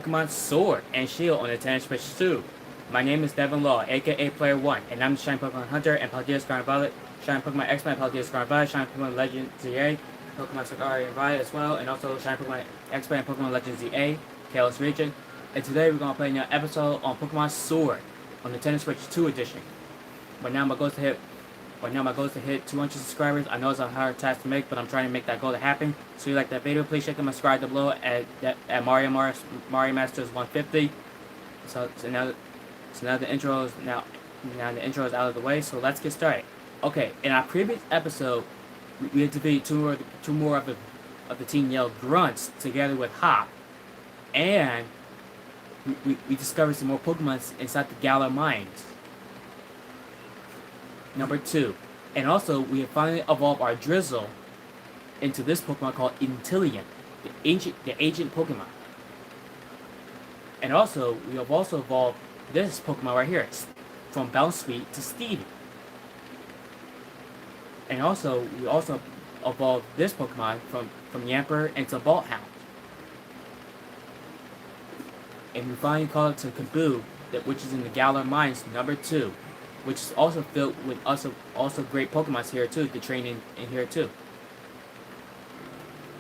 Pokemon Sword and Shield on the Nintendo Switch 2. My name is Devon Law, aka Player 1, and I'm the Shiny Pokemon Hunter and Paldeus Scarlet Violet, Shiny Pokemon X-Men, Paldeus Scarlet Violet, Shiny Pokemon Legend ZA, Pokemon Safari and Violet as well, and also Shiny Pokemon X-Men and Pokemon Legend ZA, Kalos Region. And today we're going to play another episode on Pokemon Sword on the Nintendo Switch 2 edition. But now my goal is to hit 200 subscribers. I know it's a hard task to make, but I'm trying to make that goal to happen. So if you like that video, please check out my subscribe down below at Mario Masters 150. So now the intro is out of the way. So let's get started. Okay, in our previous episode, we had defeated two more of the Team Yell grunts together with Hop, and we discovered some more Pokemon inside the Galar Mines. Number 2. And also, we have finally evolved our Drizzle into this Pokemon called Inteleon, the ancient Pokemon. And also, we have also evolved this Pokemon right here, from Bounsweet to Stevie. And also, we also evolved this Pokemon from Yamper into Bolthound. And we finally called it to Kaboo, which is in the Galar Mines, number 2. Which is also filled with also great Pokemon here too, to train in here too.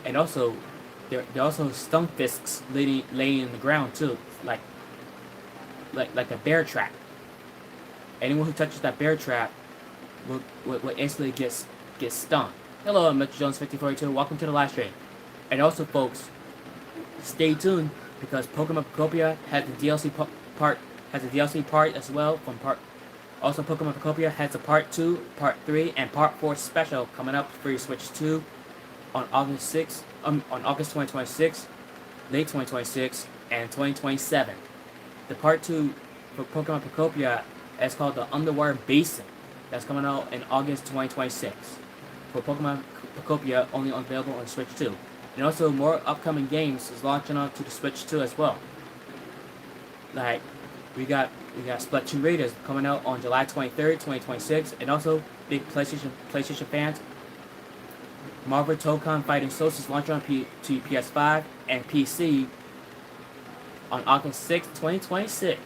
And also, there are also Stunfisks laying in the ground too, like a bear trap. Anyone who touches that bear trap will instantly get stung. Hello, I'm Mr. Jones 5042. Welcome to the live stream. And also, folks, stay tuned because Pokemon Pocopia has the DLC part as well from part. Also, Pokemon Pocopia has a Part 2, Part 3, and Part 4 special coming up for your Switch 2 on August 2026, late 2026, and 2027. The Part 2 for Pokemon Pocopia is called the Underwater Basin. That's coming out in August 2026. For Pokemon Pocopia, only available on Switch 2. And also, more upcoming games is launching onto the Switch 2 as well. Like, we got Splatoon Raiders coming out on July 23rd, 2026, and also big PlayStation fans. Marvel Tokon Fighting Souls is launching on PS5 and PC on August 6th, 2026.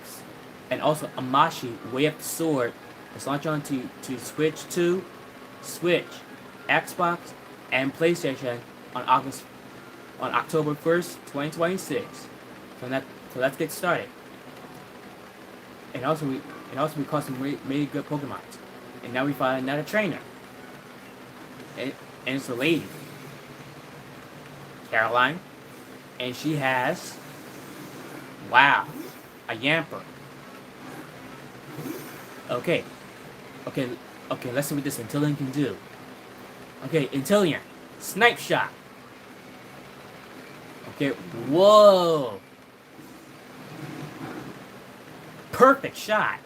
And also Amashi Way of the Sword is launching on to Switch 2, Switch, Xbox, and PlayStation on October 1st, 2026. So let's get started. And also we caught some really good Pokemon. And now we find another trainer. And it's a lady, Caroline. And she has, wow, a Yamper. Okay, let's see what this Inteleon can do. Okay, Inteleon, Snipe Shot. Okay, whoa. Perfect shot.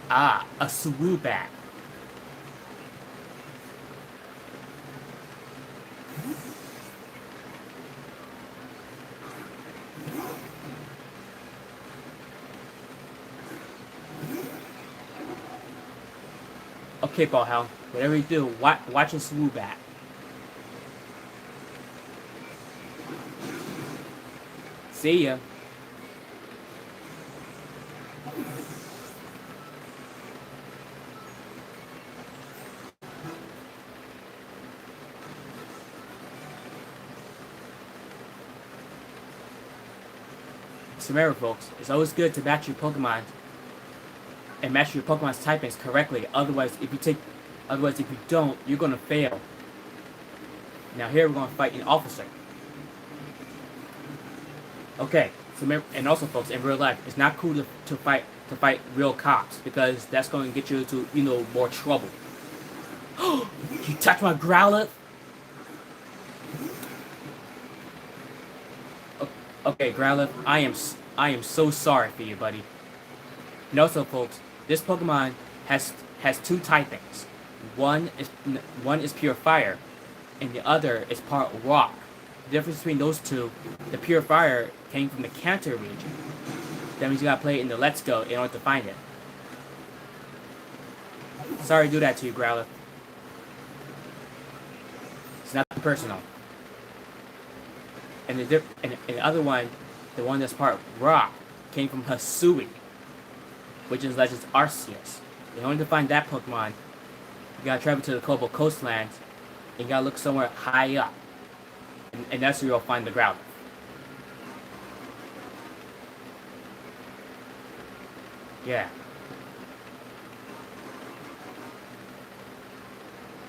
Ah, a Swoobat. Okay, Ballhound, whatever you do, watch a Swoobat. See ya. So remember, folks, it's always good to match your Pokemon and match your Pokemon's typings correctly. Otherwise, if you don't, you're gonna fail. Now here we're gonna fight an officer. Okay, so remember, and also, folks, in real life, it's not cool to fight real cops because that's going to get you into more trouble. You touched my Growlithe. Okay, Growlithe, I am so sorry for you, buddy. And also, folks, this Pokemon has two typings. One is pure fire, and the other is part rock. The difference between those two, the pure fire came from the Kanto region. That means you gotta play it in the Let's Go in order to find it. Sorry to do that to you, Growler. It's not personal. And the other one, the one that's part rock, came from Hisui, which is Legends Arceus. In order to find that Pokemon, you gotta travel to the Kobo Coastlands, and you gotta look somewhere high up. And that's where you'll find the Growler. Yeah.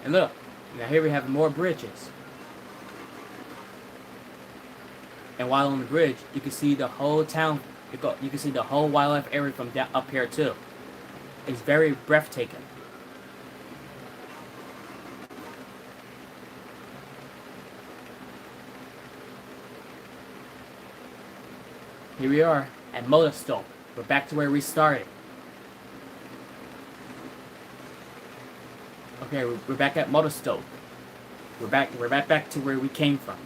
And look, now here we have more bridges. And while on the bridge, you can see the whole town. You can see the whole wildlife area from down up here too. It's very breathtaking. Here we are at Motostope. We're back to where we started. Okay, we're back at Motostope. We're back to where we came from.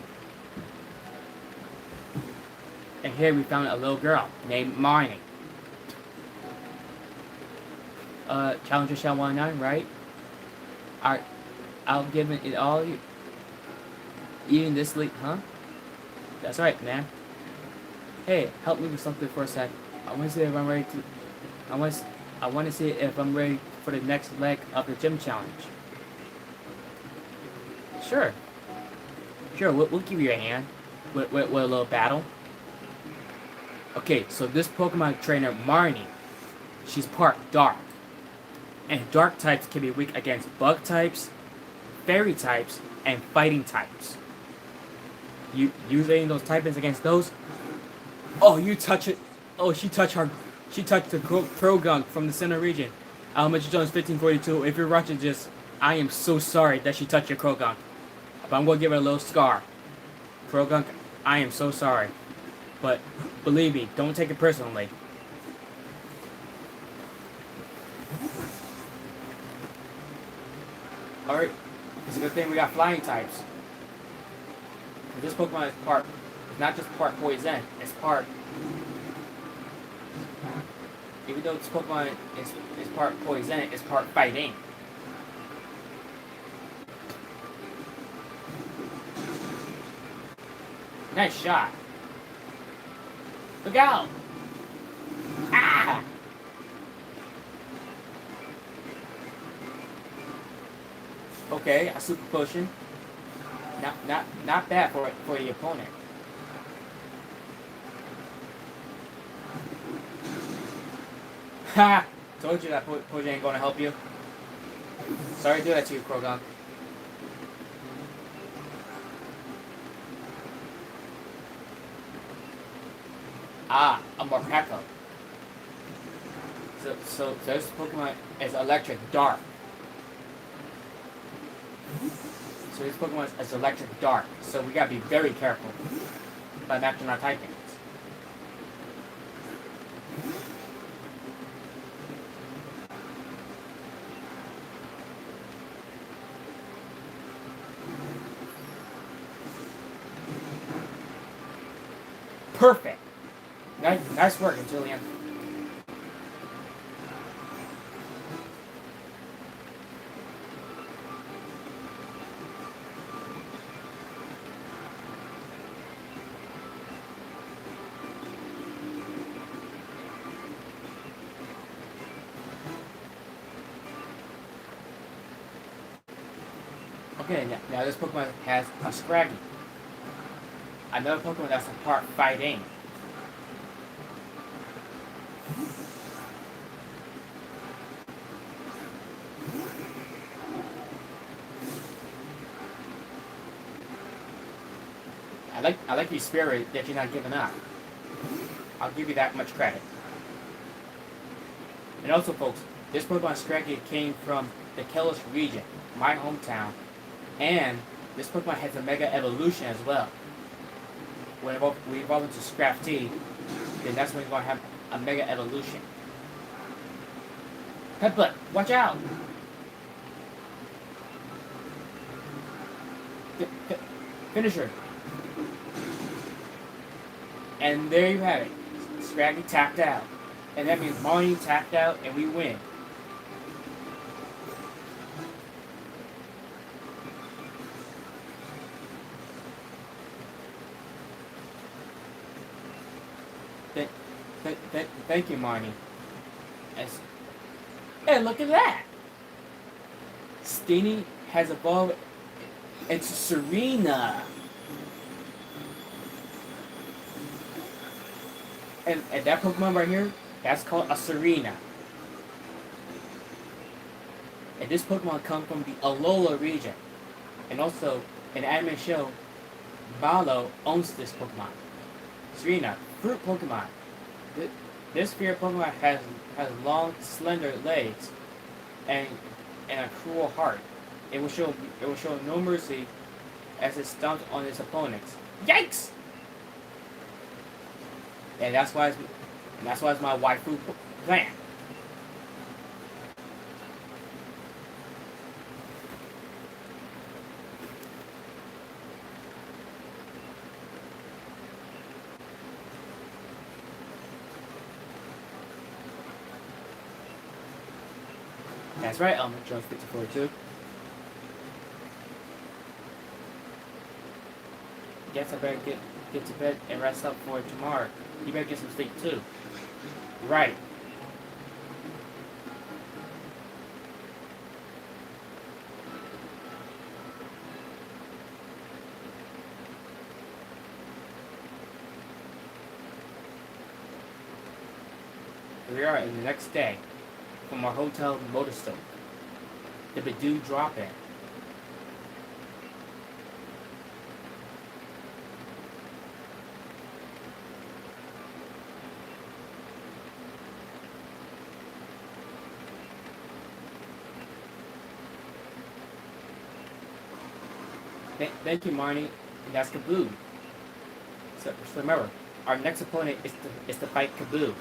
And here we found a little girl named Marnie. Challenger Shell 109, right? I'll give it all you. Even this late, huh? That's right, man. Hey, help me with something for a sec. I want to see if I'm ready to. I want to see if I'm ready for the next leg of the gym challenge. Sure. We'll give you a hand with a little battle. Okay, so this Pokemon trainer, Marnie, she's part dark. And dark types can be weak against bug types, fairy types, and fighting types. You use any of those typings against those? Oh, you touch it. Oh, she touched the Krogunk from the center region. Elementary Jones 1542. If you're watching this, I am so sorry that she touched your Krogunk. But I'm going to give her a little scar. Krogunk, I am so sorry. But believe me, don't take it personally. Alright, it's a good thing we got flying types. This Pokemon is not just part poison, it's part. Even though this Pokemon is part poison, it's part fighting. Nice shot. Look out! Ah! Okay, a super potion. Not bad for the opponent. Ha! Told you that potion ain't gonna help you. Sorry to do that to you, Krogunk. Ah, a Morpeko. So this Pokemon is electric dark. So this Pokemon is electric dark. So we gotta be very careful by matching our typings. Perfect. Nice work, Julian. Okay, now this Pokemon has a Scraggy. Another Pokemon that's a part fighting. I like your spirit that you're not giving up. I'll give you that much credit. And also, folks, this Pokemon Scraggy came from the Kalos region, my hometown, and this Pokemon has a Mega Evolution as well. When we evolve into Scrafty, then that's when we're going to have a Mega Evolution. Headbutt, watch out! Finisher. And there you have it. Scraggy tapped out. And that means Marnie tapped out and we win. Thank you, Marnie. As, and look at that! Skinny has evolved into Serena. And that Pokemon right here, that's called a Serena. And this Pokemon comes from the Alola region. And also, in the anime show, Malo owns this Pokemon. Serena, fruit Pokemon. This spirit Pokemon has long, slender legs and a cruel heart. It will show no mercy as it stomps on its opponents. Yikes! And that's why it's my waifu plant. That's right, Jones 54 too. Guess I better get to bed and rest up for tomorrow. You better get some sleep too. Right. Here we are in the next day from our hotel in Motorstone. The Badoo drop-in. Thank you, Marnie. And that's Kaboo. So remember, our next opponent is to fight Kaboo.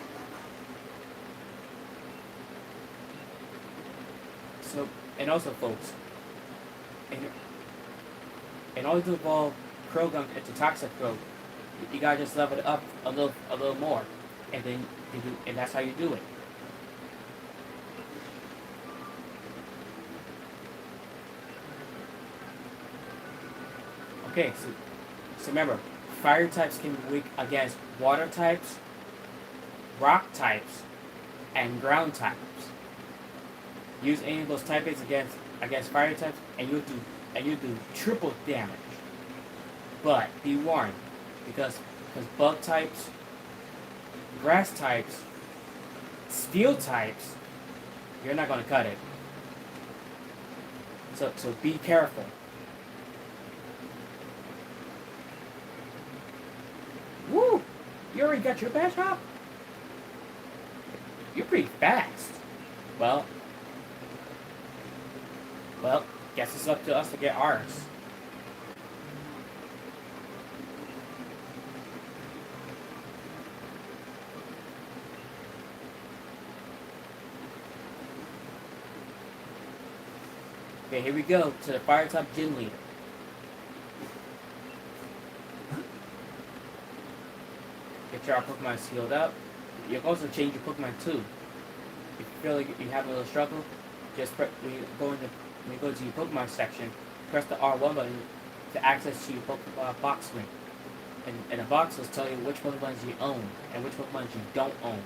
So, and also, folks, in order to evolve Croagunk into Toxicroak, you gotta just level it up a little more, and then and that's how you do it. Okay, so remember, fire types can be weak against water types, rock types, and ground types. Use any of those types against fire types, and you do triple damage. But be warned, because bug types, grass types, steel types, you're not gonna cut it. So be careful. Woo! You already got your badge up? You're pretty fast. Well, guess it's up to us to get ours. Okay, here we go to the fire type gym leader. Get your Pokemon sealed up. You can also change your Pokemon too. If you feel like you have a little struggle, just when you go to your Pokemon section, press the R1 button to access your Pokemon box screen. And the box will tell you which Pokemon you own and which Pokemon you don't own.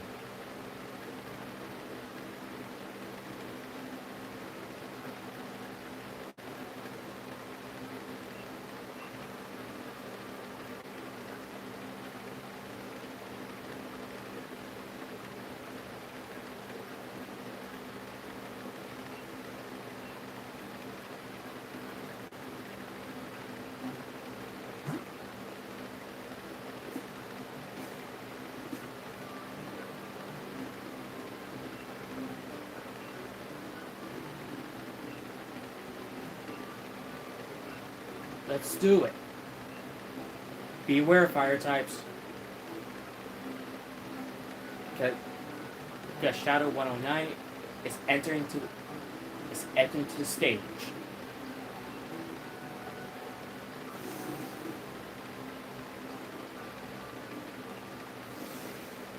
Let's do it. Beware, fire types. Because Shadow 109 is entering to the stage.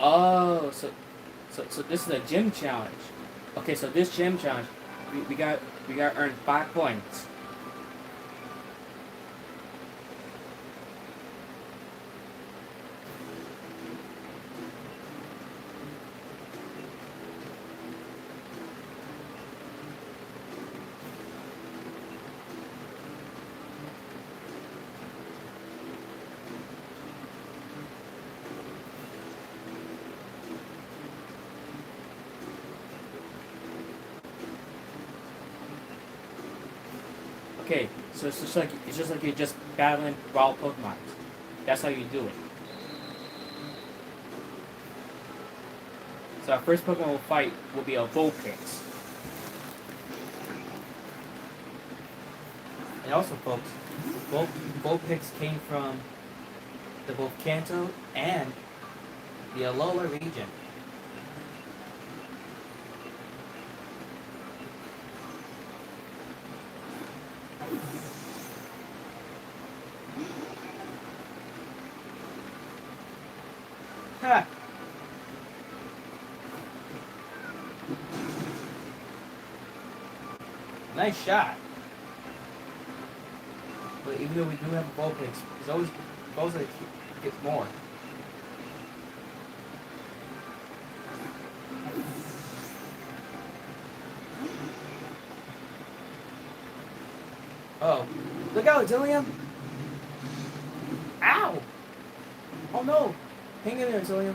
Oh, so this is a gym challenge. Okay, so this gym challenge, we got to earn 5 points. Okay, so it's just like you're just battling wild Pokemon. That's how you do it. So our first Pokemon we'll fight will be a Vulpix. And also, folks, Vulpix came from the both Kanto and the Alola region. Ha! Nice shot. But even though we do have a Vulpix, he's always like gets more. Oh, look out, Dillium! Ow! Oh no! Hang in there, Dillium.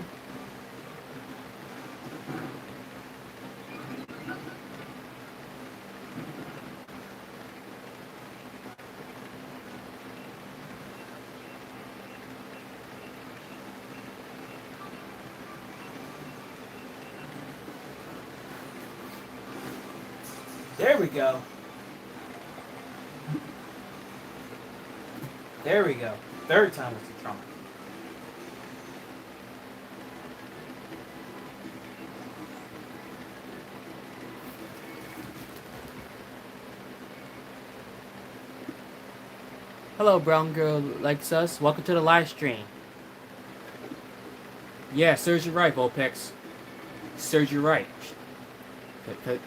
There we go. There we go. Third time was the charm. Hello, brown girl likes us. Welcome to the live stream. Yeah, serves you right, Vulpix. Serves you right. Cut.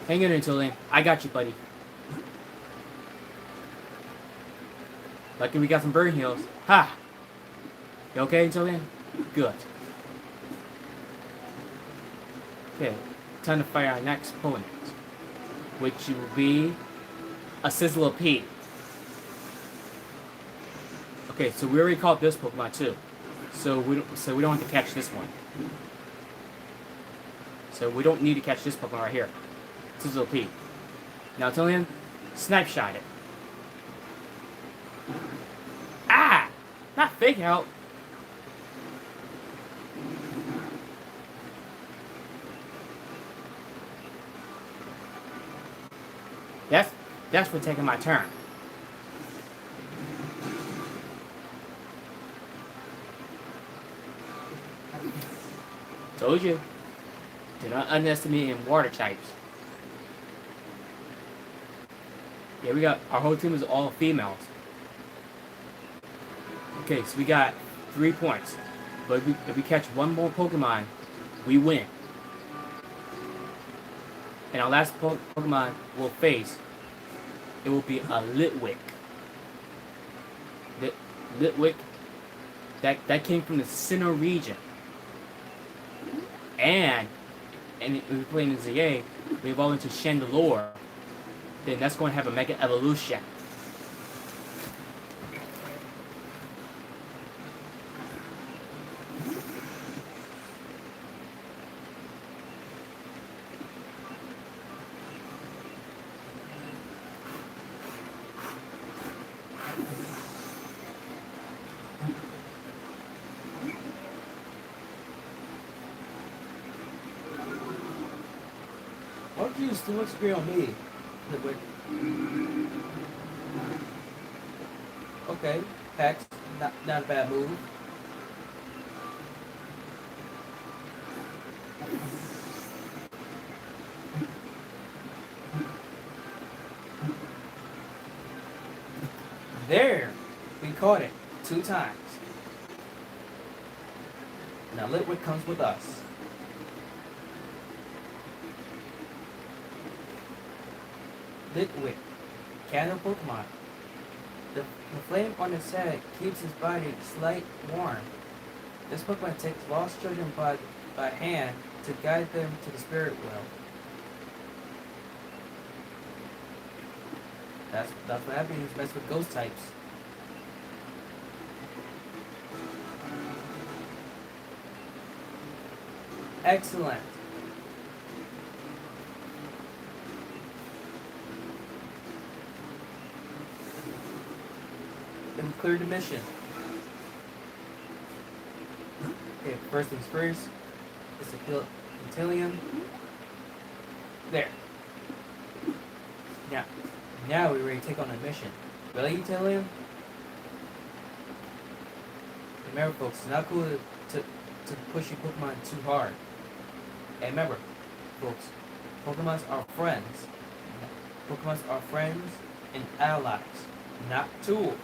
Hang in there until then. I got you, buddy. Lucky we got some burn heals. Ha! You okay until then? Good. Okay, time to fight our next opponent, which will be a Sizzlipede. Okay, so we already caught this Pokemon too, so we don't have to catch this one. So we don't need to catch this Pokemon right here, Sizzlipede. Now, Tillian, Snipe Shot it. Ah! Not Fake Out. That's for taking my turn. Told you. Do not underestimate in water types. Yeah, we got our whole team is all females. Okay, so we got 3 points. But if we catch one more Pokemon, we win. And our last Pokemon we'll face, it will be a Litwick. Litwick, that came from the Sinnoh region. And if we play in ZA, we evolve into Chandelure, then that's going to have a Mega Evolution. Why don't you use too much spear on me? Okay, Pax, not a bad move. There, we caught it 2 times. Now Litwick comes with us. Litwick, Cannon Pokemon. The flame on his head keeps his body slight warm. This Pokemon takes lost children by hand to guide them to the spirit world. That's what happens when you mess with ghost types. Excellent. clear the mission. Okay, first things first. Just to kill Intillium. There. Now we're ready to take on a mission. Really, Intillium? Remember, folks, it's not cool to push your Pokemon too hard. And remember, folks, Pokemon are friends. Pokemon are friends and allies, not tools.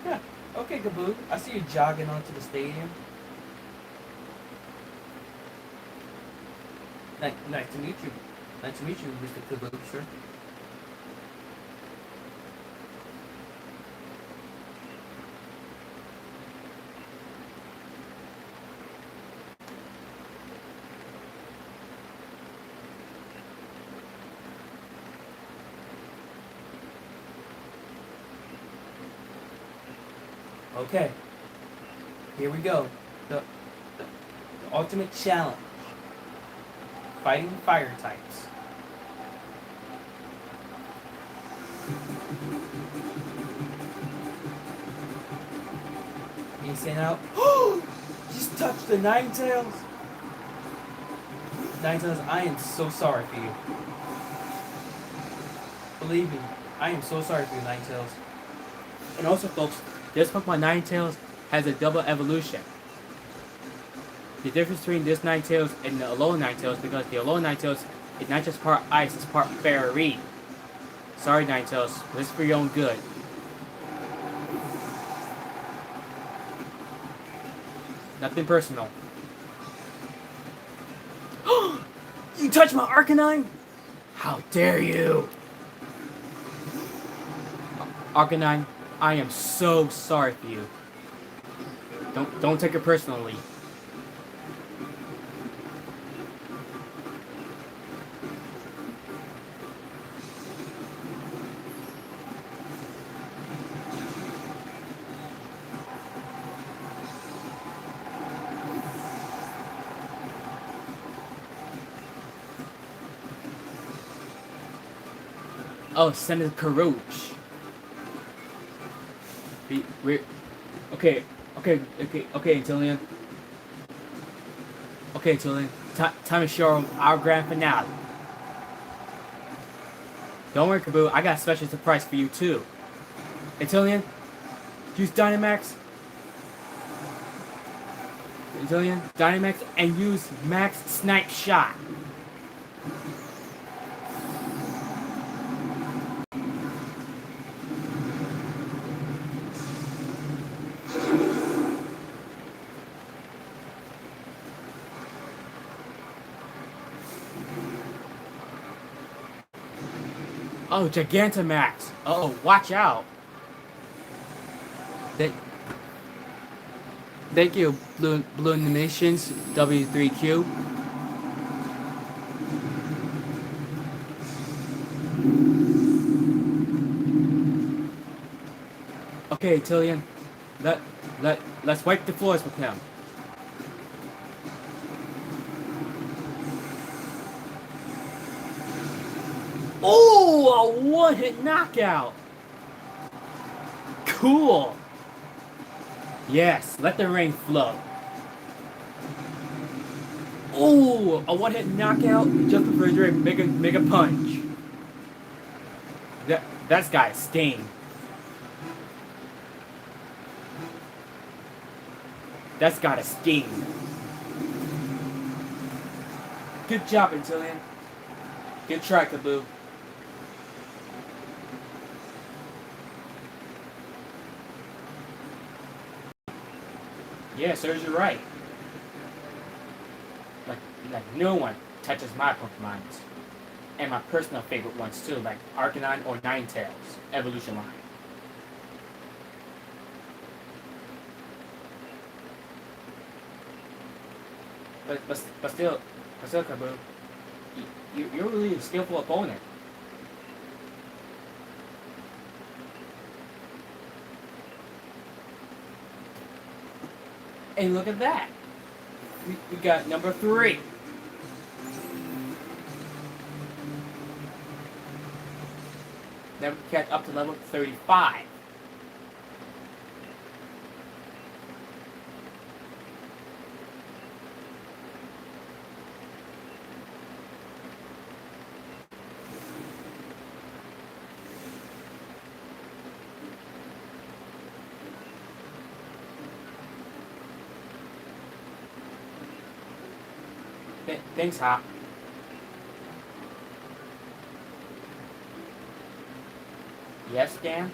Yeah, okay, Gaboo. I see you jogging onto the stadium. Nice to meet you. Nice to meet you, Mr. Gaboo, sir. Okay, here we go. The ultimate challenge. Fighting fire types. You stand out. Just touched the Ninetales. Ninetales, I am so sorry for you. Believe me, I am so sorry for you, Ninetales. And also, folks, this Pokemon Ninetales has a double evolution. The difference between this Ninetales and the Alolan Ninetales, because the Alolan Ninetales is not just part ice, it's part fairy. Sorry, Ninetales, this is for your own good. Nothing personal. You touched my Arcanine? How dare you! Arcanine, I am so sorry for you. Don't take it personally. Oh, Senator Karouch. We're okay, Antillian. Okay, Antillian. Time to show our grand finale. Don't worry, Kaboo. I got a special surprise for you too. Antillian, use Dynamax. Antillian, Dynamax, and use Max Snipe Shot. Oh, Gigantamax! Oh, watch out! Thank you, Blue Animations W3Q. Okay, Tillian, let's wipe the floors with him. Oh, a one-hit knockout! Cool! Yes, let the rain flow. Oh, a one-hit knockout just before mega punch. That's got a sting. That's got a sting. Good job, Antillian. Good try, Kaboo. Yeah, serves you right. Like no one touches my Pokemon. And my personal favorite ones too, like Arcanine or Ninetales, Evolution line. But still, Kaboo, you're really a skillful opponent. And look at that. We got number 3. Then we catch up to level 35. Thanks, Hop. Yes, Dan?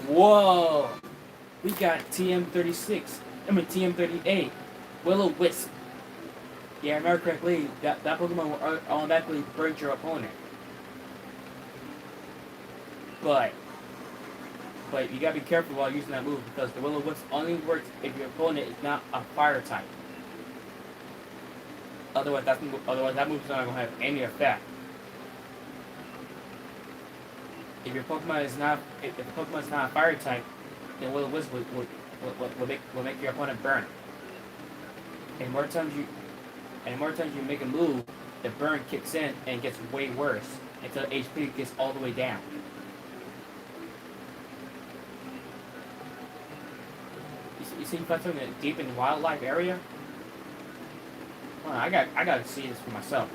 Whoa! We got TM36. I mean TM38. Will-O-Wisp. Yeah, I remember correctly, that Pokemon will automatically burn your opponent. But you gotta be careful while using that move because the Will-O-Wisp only works if your opponent is not a fire type. Otherwise that move is not gonna have any effect. If the Pokemon is not a fire type, then Will-O-Wisp will make your opponent burn. And more times you make a move, the burn kicks in and gets way worse until HP gets all the way down. You see something deep in the wildlife area? Well, I gotta see this for myself.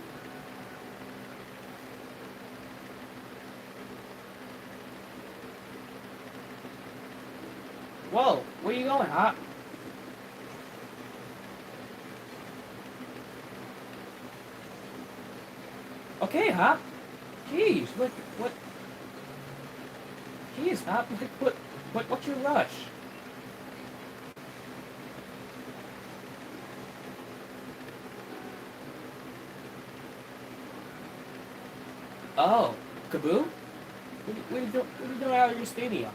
Whoa, where you going, Hop? Okay, Hop. Jeez, what? Jeez, Hop, what's your rush? Oh, Kaboo? What are you doing out of your stadium?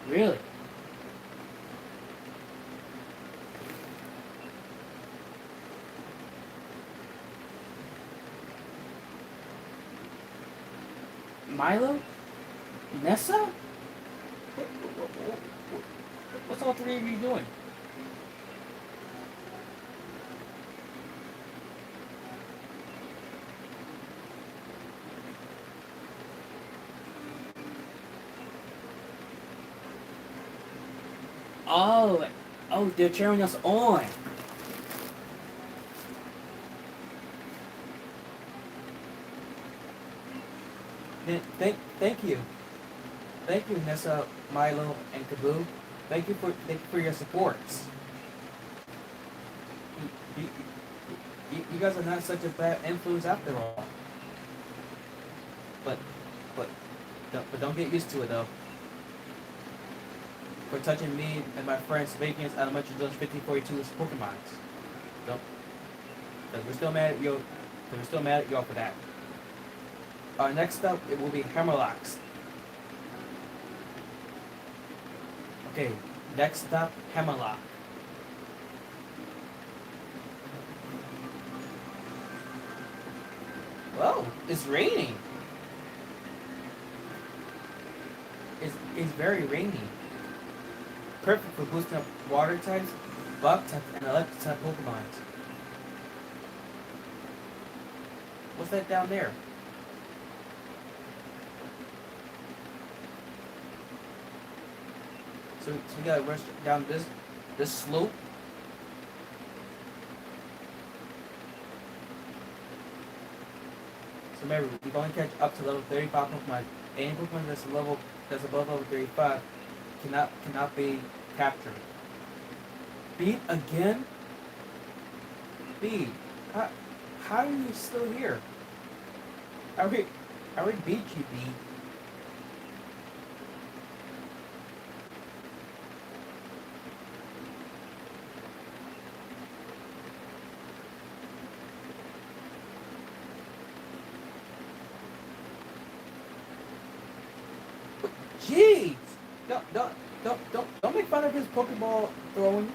Really? Milo? Nessa? What's all 3 of you doing? Oh, they're cheering us on. Thank you. Thank you, Nessa, Milo, and Kaboo. Thank you for your supports. You guys are not such a bad influence after all. But don't get used to it though. For touching me and my friends Vacan's Elementary Village 1542's Pokemons. Don't. Because we're still mad at y'all for that. Next up, it will be Hammerlocks. Okay, next up, Hammerlock. Whoa, it's raining. It's very rainy. Perfect for boosting up water types, bug types, and electric type Pokemon. What's that down there? So we gotta rush down this slope. So remember, we can only catch up to level 35 Pokemon. Any Pokemon that's above level 35 cannot be captured. Beat again? Beat, how are you still here? I already beat you, Beat. Jeez! Don't make fun of this Pokeball throwing?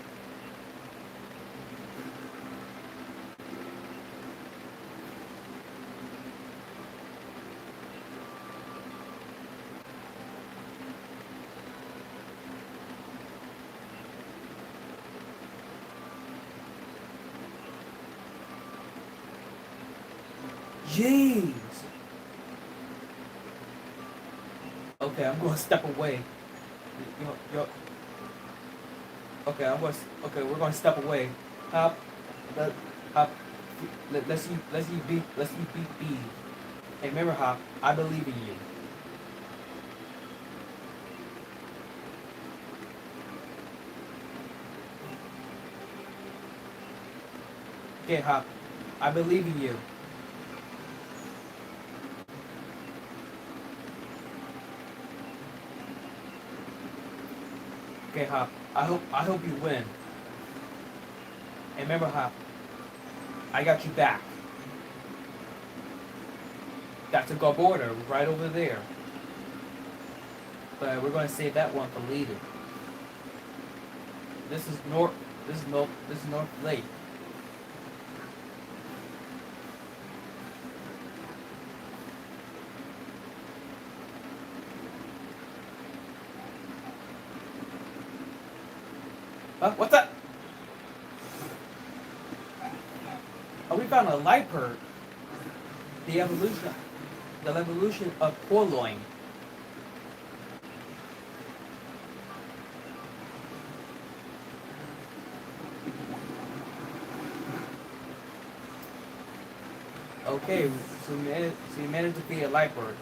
Jeez. Okay, I'm gonna step away. Yo. Okay, Okay, we're gonna step away. Hop. Let. Hop. Let's see. Let's see. B. Hey, remember, Hop. I believe in you. Okay, Hop. I believe in you. Okay, Hop. I hope you win. And remember, Hop. I got you back. That's a go border right over there. But we're gonna save that one for later. This is North. This is North Lake. What's that? Oh, we found a Liper. The evolution of Poloin. Okay, so you managed to be a Liper.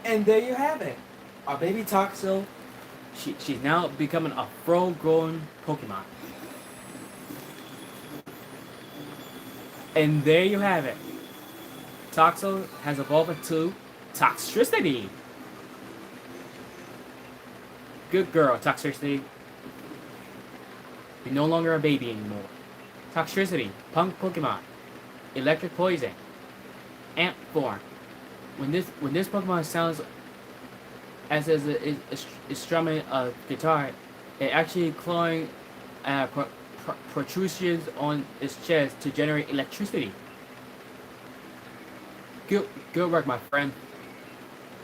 And there you have it. Our baby Toxel. She's now becoming a full-grown Pokemon. And there you have it. Toxel has evolved into Toxtricity. Good girl, Toxtricity. You're no longer a baby anymore. Toxtricity, Punk Pokemon. Electric Poison. Amp Form. When this Pokemon sounds as is strumming a guitar, it actually clawing protrusions on its chest to generate electricity. Good work, my friend.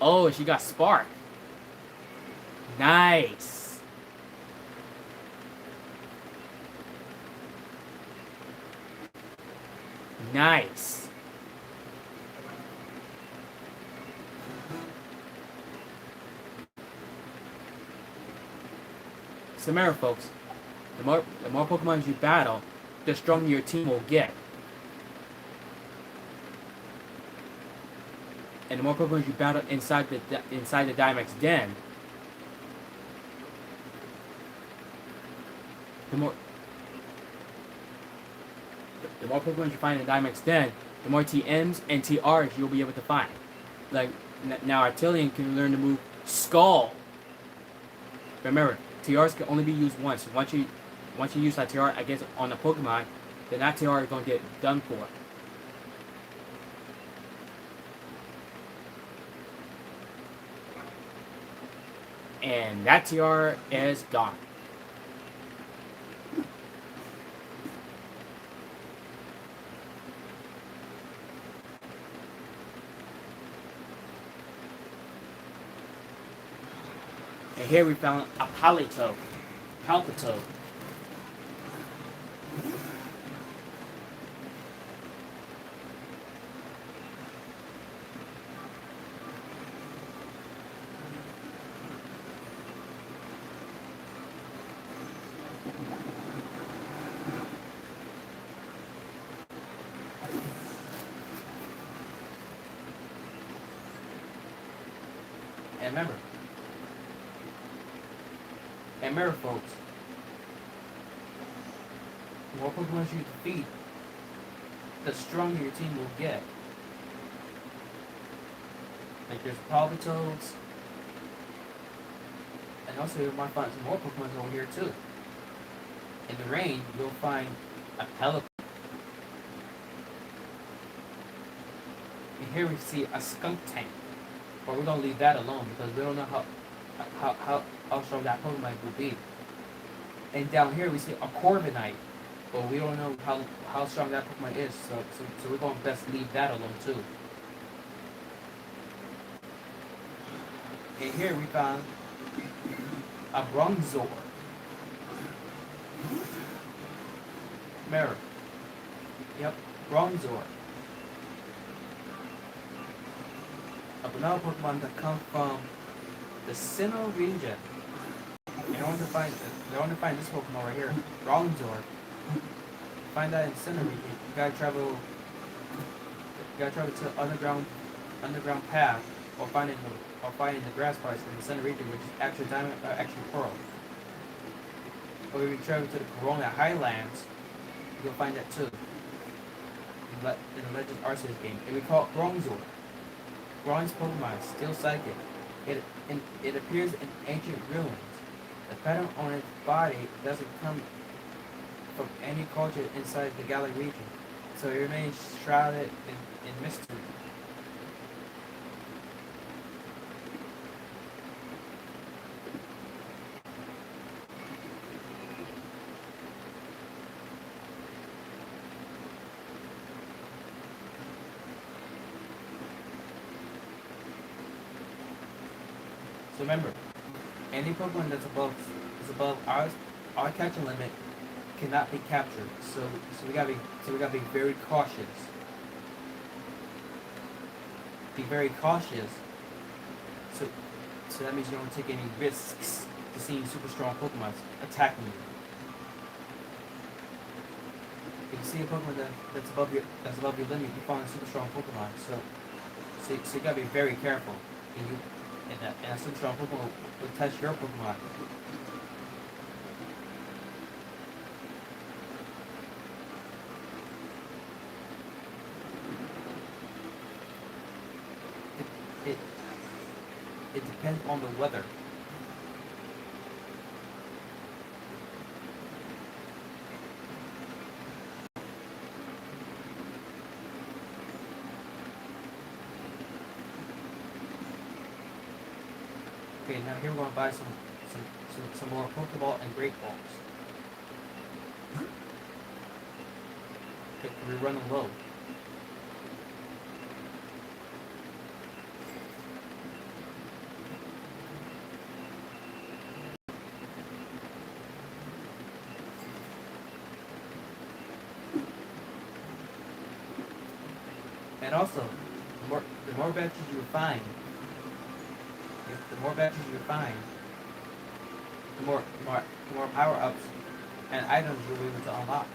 Oh, she got Spark. Nice. Nice. So remember, folks, the more Pokemon you battle, the stronger your team will get. And the more Pokemon you battle inside the Dynamax Den, the more Pokemon you find in the Dynamax Den, the more TMs and TRs you'll be able to find. Like now, Artilleon can learn to move Skull. Remember, TRs can only be used once. Once you use that TR, I guess, on a Pokemon, then that TR is going to get done for. And that TR is gone. And here we found a Palitoad. And remember, folks, the more Pokemon you defeat, the stronger your team will get. Like there's Palpitoads, and also you might find some more Pokemon over here too. In the rain, you'll find a Pelipper. And here we see a Skunk Tank. But we're gonna leave that alone because we don't know how strong that Pokemon will be. And down here we see a Corviknight, but we don't know how strong that Pokemon is, so we're gonna best leave that alone too. And here we found a Bronzor. Mirror. Yep, Bronzor. Another Pokemon that comes from the Sinnoh region. In order to find this Pokemon right here, Bronzor. Find that in Sinnoh region. You gotta travel to underground path, or find it in the grass parts in the Sinnoh region, which is actually diamond, actually pearl. Or if you travel to the Corona Highlands, you'll find that too. In the Legends Arceus game, and we call it Bronzor. Bronze Pokemon, still psychic. It appears in ancient ruins. The pattern on its body doesn't come from any culture inside the Galar region, so it remains shrouded in mystery. So remember, any Pokemon that's above our catching limit cannot be captured. So we gotta be very cautious. Be very cautious. So that means you don't take any risks to seeing super strong Pokemon attacking you. If you see a Pokemon that's above your limit, you find a super strong Pokemon. So you gotta be very careful. And a super strong Pokemon will touch your Pokemon. It depends on the weather. Okay, now here we're going to buy some more Pokeball and Great Balls. Okay, we're running low. And also, the more batches you find, the more power-ups and items you'll be able to unlock.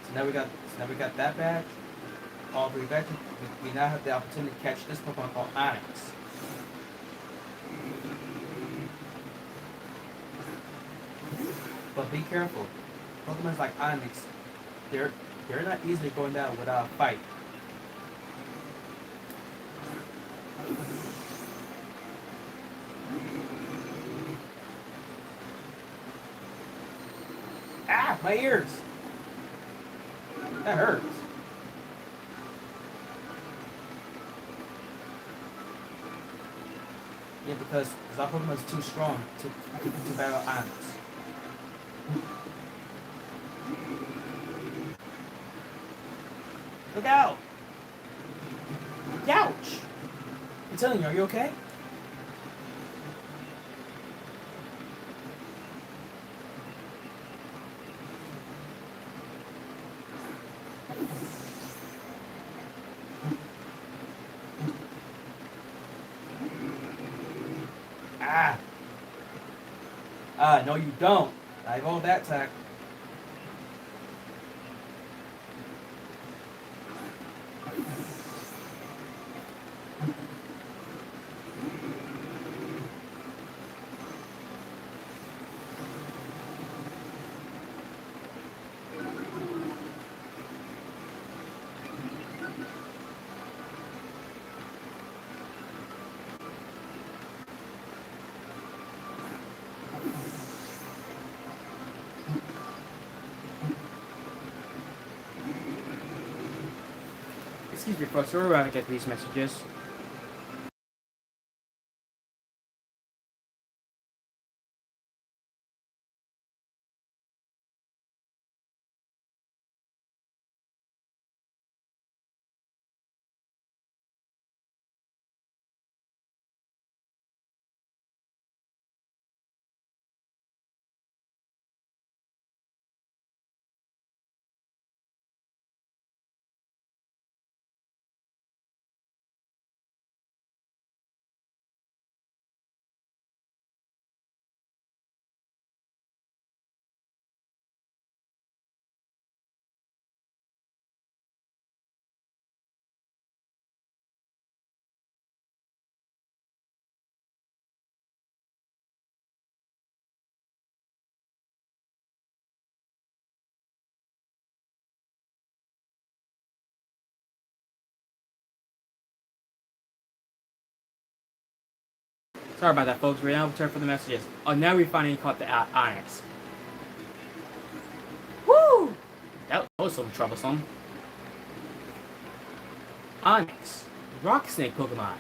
So now we got that badge. All 3 badges. We now have the opportunity to catch this Pokemon called Onyx. But be careful. Pokemon like Onyx, they're not easily going down without a fight. Ah, my ears! That hurts. Yeah, because our Pokemon is too strong to battle Onyx. Look out! Ouch! I'm telling you, are you okay? No you don't. I have all that attack. Excuse me, folks. We're about to get these messages. Sorry about that, folks. We're now return for the messages. Oh, now we finally caught the Onyx. Woo! That was so troublesome. Onyx, rock snake Pokemon.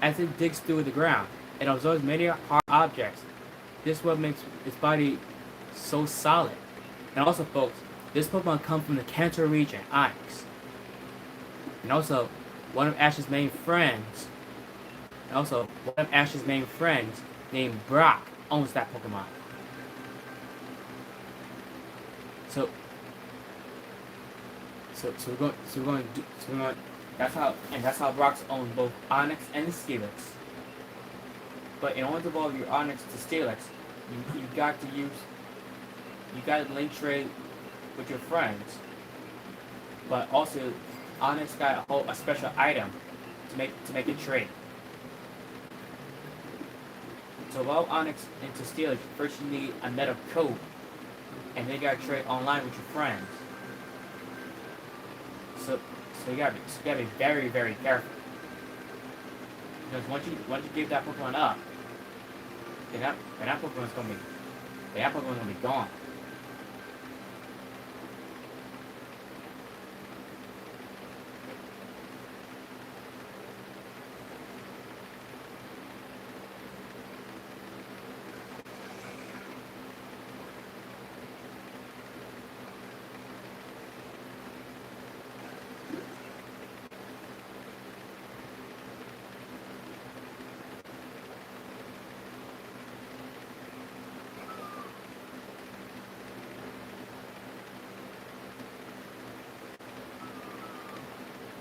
As it digs through the ground, it absorbs many hard objects. This is what makes its body so solid. And also, folks, this Pokemon comes from the Kanto region, Onyx. And also, one of Ash's main friends named Brock owns that Pokemon. So we're going. That's how Brock's own both Onyx and Steelix. But in order to evolve your Onyx to Steelix, you got to link trade with your friends. But also, Onyx got a special item to make it trade. To evolve Onyx into Steelix, first you need a net of code, and then you gotta trade online with your friends. So you gotta be very, very careful. Because once you give that Pokemon up, then that Pokemon's gonna be gone.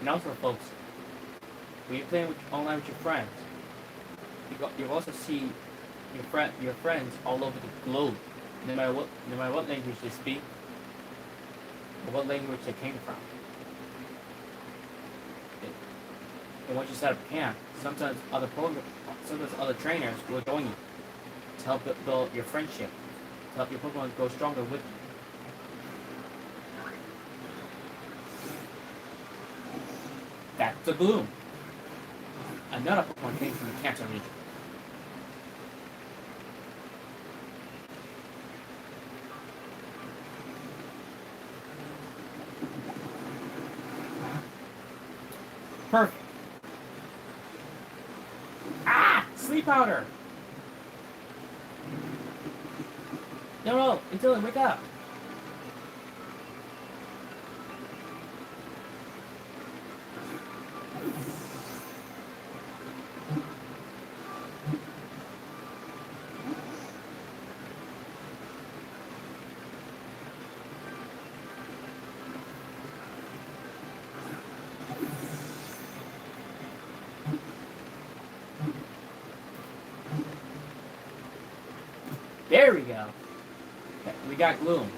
And also, folks, when you're playing online with your friends, you also see your friends all over the globe, no matter what language they speak, or what language they came from. And once you set up camp, sometimes other trainers will join you to help build your friendship, to help your Pokemon grow stronger with you. That's a Gloom. Another Pokemon came from the Kanto region. Perfect. Ah! Sleep powder! No, until wake up. There we go. We got Gloom.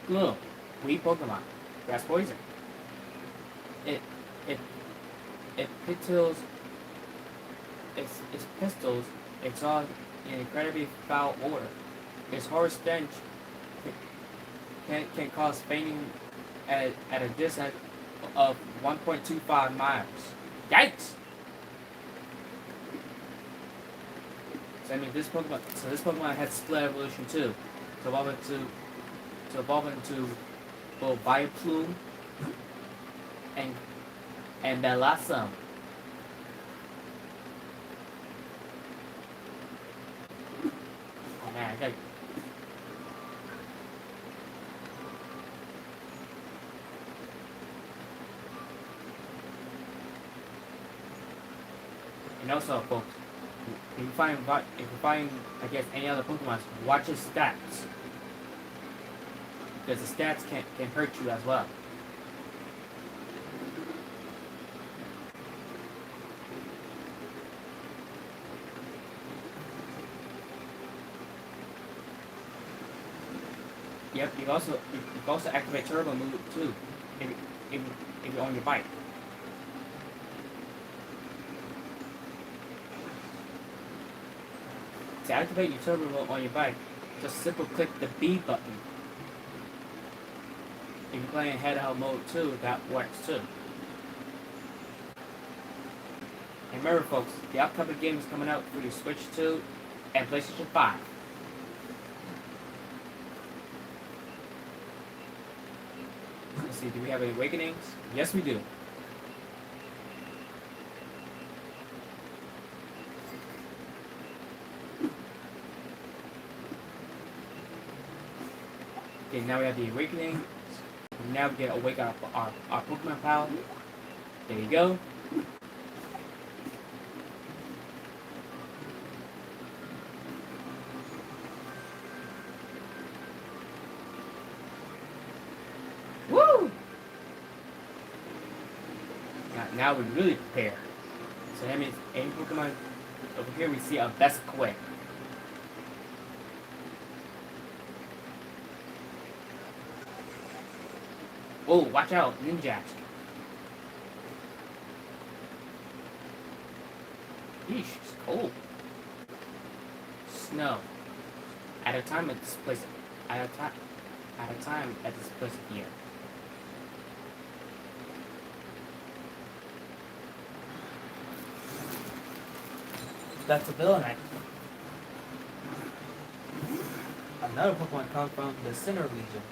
Gloom. Weak Pokemon. Grass Poison. It pistols. Its pistols. It's all in incredibly foul odor. Its horror stench can cause fainting at a distance of 1.25 miles. Yikes! So I mean, this Pokemon had split evolution too, to evolve into both Vileplume and Bellossom. Oh man, I got. And also, folks, if you find I guess any other Pokemon, watch his stats because the stats can hurt you as well. Yep, you can also activate Turbo move too, if if, if you're on your bike. To activate your Turbo mode on your bike, just simply click the B button. If you're playing handheld mode too, that works too. And remember, folks, the upcoming game is coming out for your Switch 2 and PlayStation 5. Let's see, do we have any awakenings? Yes, we do. Okay, now we have the awakening. Now we get awaken our Pokemon pal. There you go. Woo! Now we really prepare. So that means any Pokemon over here we see our best quick. Oh, watch out, Ninjask. Yeesh, it's cold. Snow. At a time at this place at a time at this place of year. That's a Villainite. Another Pokemon comes from the Sinnoh region.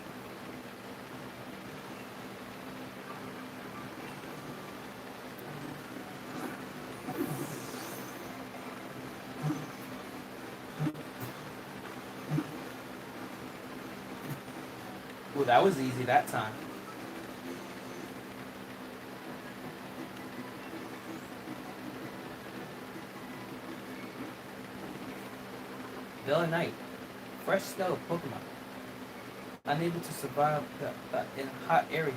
Ooh, that was easy that time. Villainite. Fresh snow Pokemon. Unable to survive in hot areas.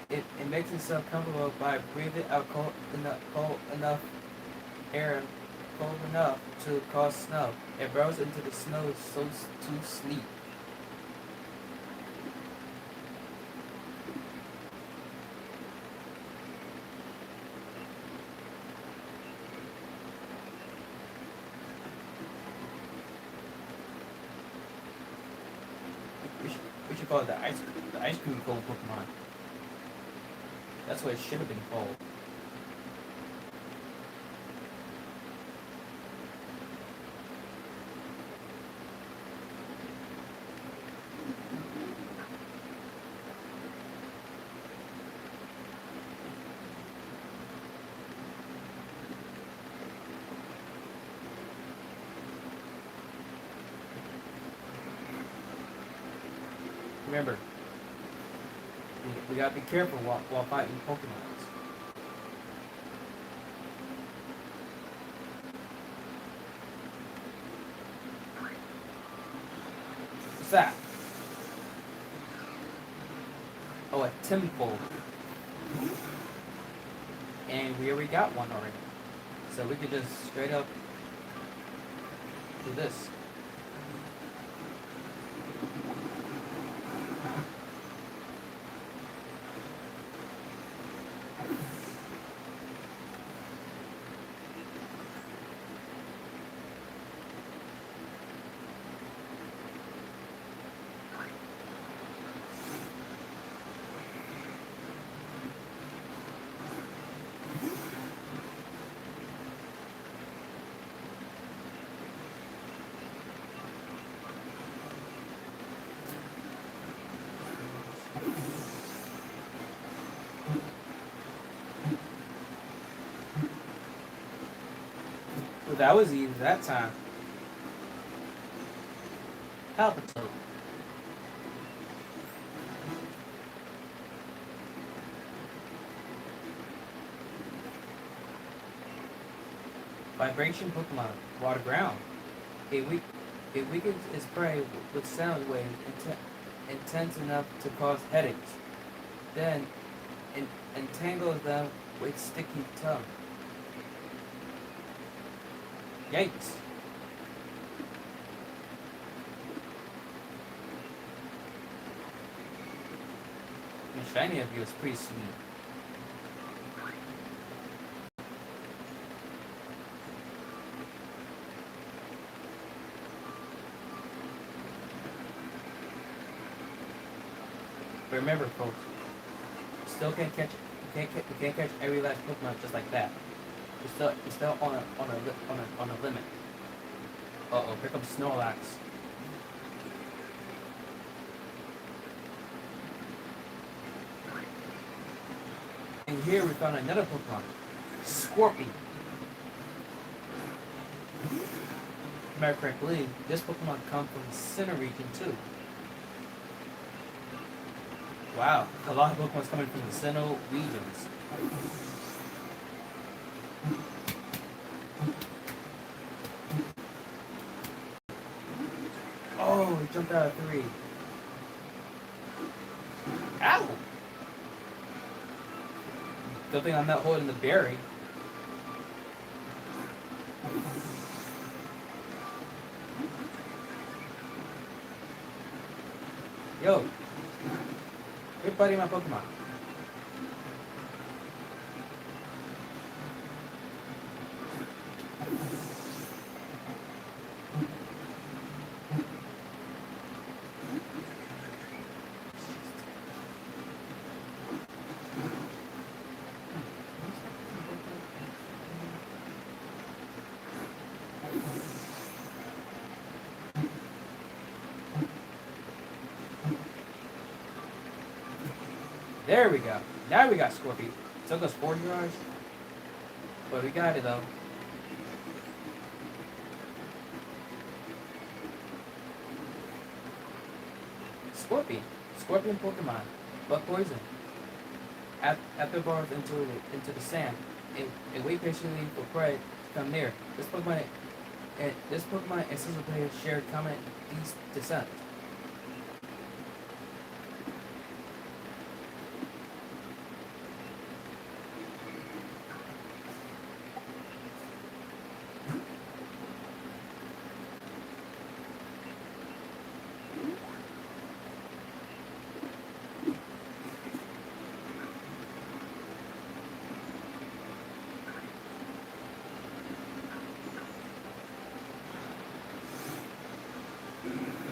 It makes itself comfortable by breathing out cold enough air cold enough to cause snow. It burrows into the snow to sleep. We should call it the ice cream cold Pokemon. That's what it should have been called. Remember, we gotta be careful while fighting Pokemons. What's that? Oh, a Timfold. And we already got one already. So we could just straight up do this. that was easy that time. Palpitoad. Vibration Pokemon. Water Ground. It, weak, it weakens its prey with sound waves intense enough to cause headaches. Then entangles them with sticky tongue. Yikes. The shiny of you is pretty sweet. But remember, folks, you still can't catch every last Pokemon just like that. You're still on a limit. Uh oh, here comes Snorlax. And here we found another Pokemon, Scorpion. If I remember correctly, this Pokemon comes from the Sinnoh region too. Wow, a lot of Pokemon's coming from the Sinnoh regions. Oh, he jumped out of 3. Ow! Good thing I'm not holding the berry. Yo, quit biting my Pokemon. There we go. Now we got Scorpion. Took us 40 yards, but we got it though. Scorpion. Scorpion Pokemon. But poison. After it burrows into the sand, it wait patiently for prey to come near. This Pokemon and single players share common descent.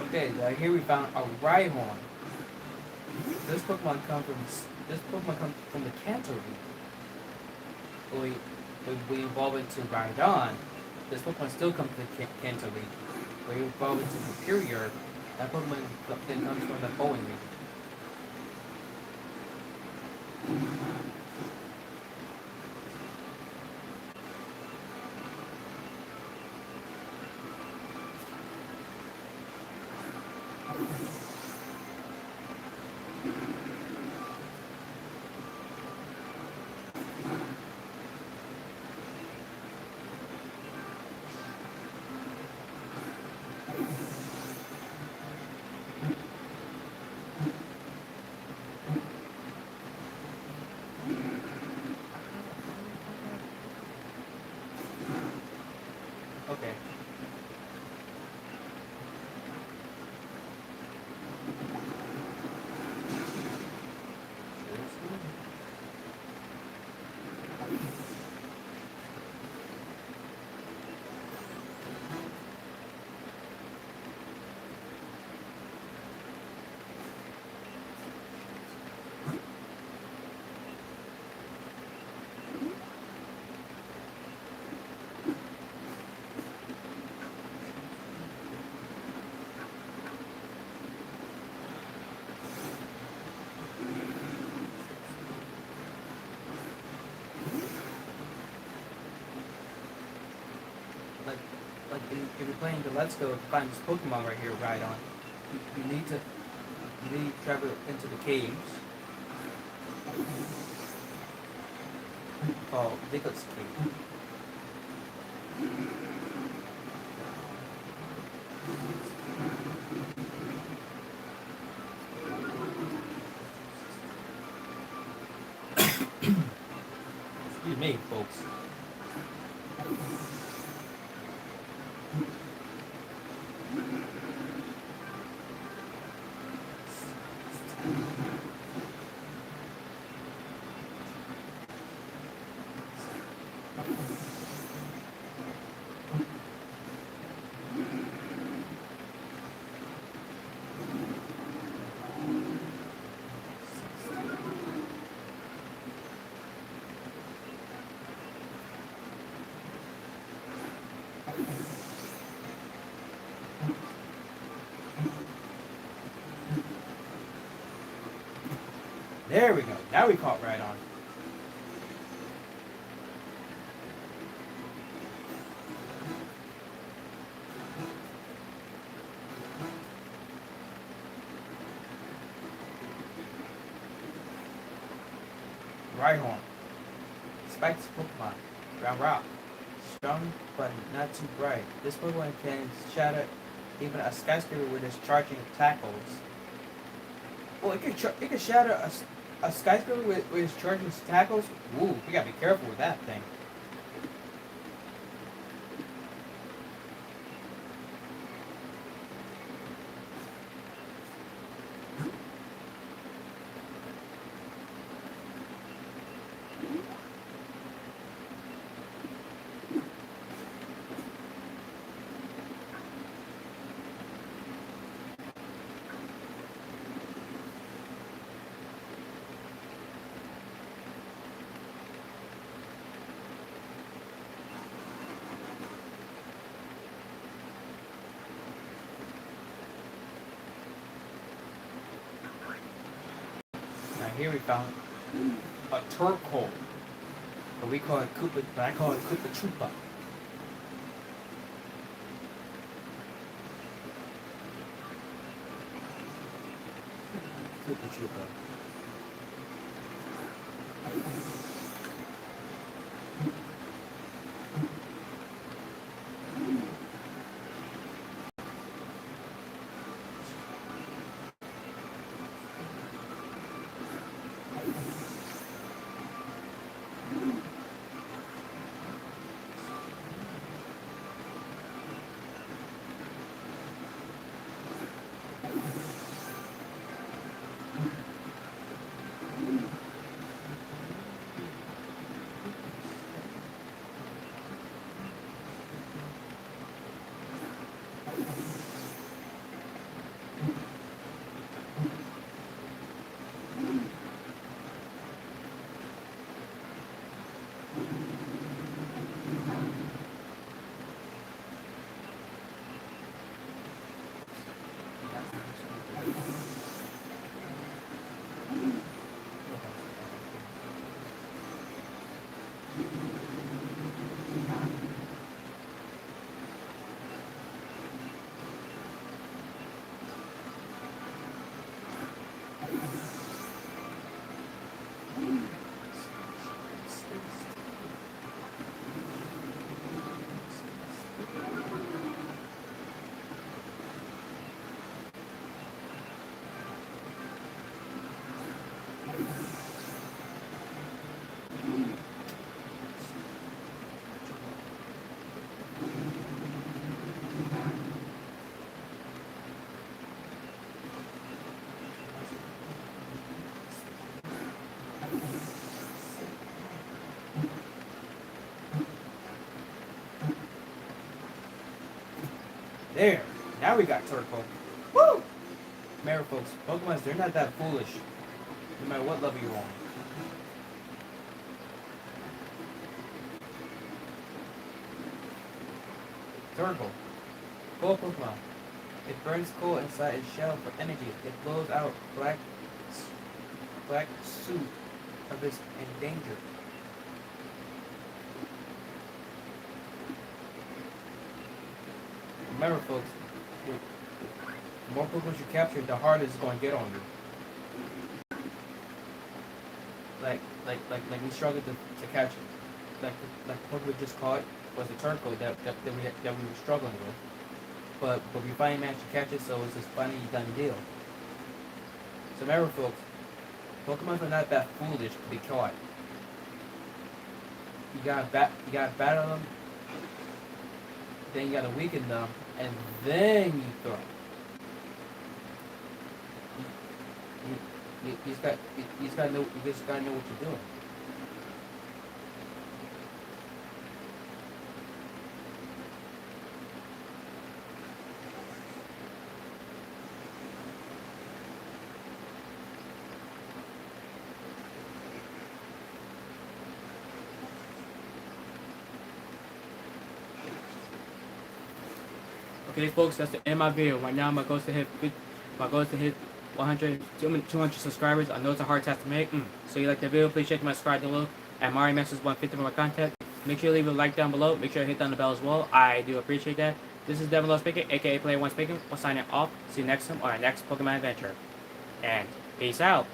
Okay, here we found a Rhyhorn. This Pokemon comes from the Kanto region. When we evolve into Rhydon, this Pokemon still comes from the Kanto region. When we evolve into Superior, that Pokemon then comes from the Hoenn region. if you're playing the Let's Go to find this Pokemon right here, Rhydon, you need to travel into the caves called Diglett Cave. Excuse me, folks. There we go. Now we caught Rhydon. Rhyhorn. Spikes Pokemon. Ground Rock. Strong but not too bright. This Pokemon can shatter even a skyscraper with its charging tackles. Well, it can shatter a skyscraper with its charging tackles? Ooh, we gotta be careful with that thing. Now here we found a turquoise. But we call it Koopa, but I call it Koopa Troopa. Koopa Troopa. There. Now we got Turtle. Woo! Remember, folks, Pokemons, they're not that foolish. No matter what level you're on. Turtle. Coal Pokemon. It burns coal inside its shell for energy. It blows out black soup of its endangered. Remember, folks, the more Pokemon you capture, the harder it's going to get on you. Like we struggled to catch it. Like the Pokemon we just caught was a Turco that we were struggling with. But we finally managed to catch it, so it's just finally done deal. So remember, folks, Pokemon are not that foolish to be caught. You gotta battle them, then you gotta weaken them, and then you throw. You just gotta know what you're doing. Okay, folks, that's the end of my video. Right now, my goal is to hit 100, 200 subscribers. I know it's a hard task to make. So you like the video, please check my subscribe below. And Mario Masters 150 for my content. Make sure you leave a like down below. Make sure you hit down the bell as well. I do appreciate that. This is Devon Law speaking, aka Player One speaking. We'll sign it off. See you next time on our next Pokemon adventure. And peace out.